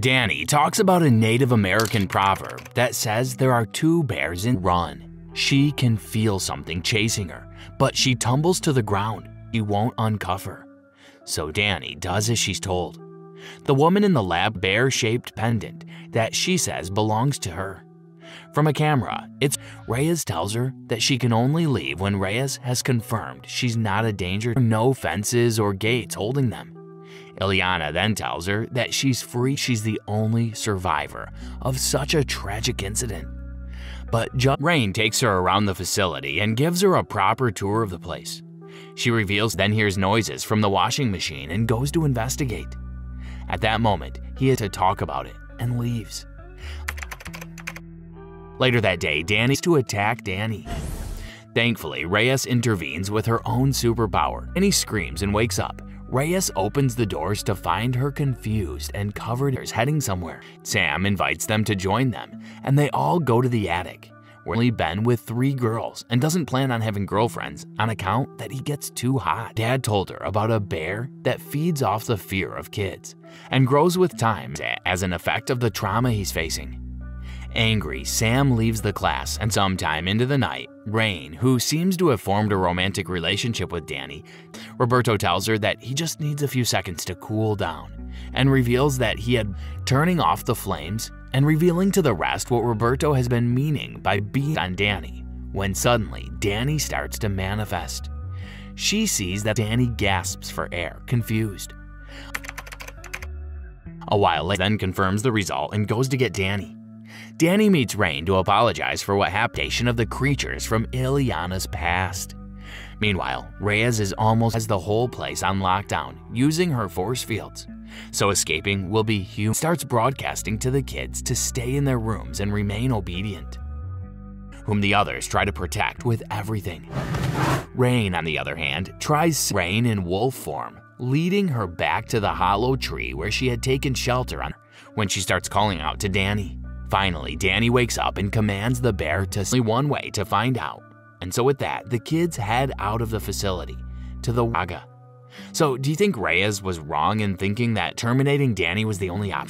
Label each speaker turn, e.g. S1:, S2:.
S1: Danny talks about a Native American proverb that says there are two bears in run. She can feel something chasing her, but she tumbles to the ground. She won't uncover. So Danny does as she's told. The woman in the lab bear-shaped pendant that she says belongs to her. From a camera, Reyes tells her that she can only leave when Reyes has confirmed she's not a danger, no fences or gates holding them. Ileana then tells her that she's free, she's the only survivor of such a tragic incident. But Rain takes her around the facility and gives her a proper tour of the place. She reveals then hears noises from the washing machine and goes to investigate. At that moment, he has to talk about it and leaves. Later that day, Danny's to attack Danny. Thankfully, Reyes intervenes with her own superpower. Danny screams and wakes up. Reyes opens the doors to find her confused and covered in heading somewhere. Sam invites them to join them, and they all go to the attic, where he's been with 3 girls and doesn't plan on having girlfriends on account that he gets too hot. Dad told her about a bear that feeds off the fear of kids and grows with time as an effect of the trauma he's facing. Angry, Sam leaves the class, and sometime into the night, Rain, who seems to have formed a romantic relationship with Danny, Roberto tells her that he just needs a few seconds to cool down, and reveals that he had turning off the flames and revealing to the rest what Roberto has been meaning by being on Danny, when suddenly Danny starts to manifest. She sees that Danny gasps for air, confused. A while later, then confirms the result and goes to get Danny. Danny meets Rain to apologize for what happened of the creatures from Ileana's past. Meanwhile, Reyes has the whole place on lockdown, using her force fields. So escaping will be human. Starts broadcasting to the kids to stay in their rooms and remain obedient, whom the others try to protect with everything. Rain, on the other hand, tries Rain in wolf form, leading her back to the hollow tree where she had taken shelter on when she starts calling out to Danny. Finally, Danny wakes up and commands the bear to only one way to find out. And so with that, the kids head out of the facility to the Waga. So do you think Reyes was wrong in thinking that terminating Danny was the only option?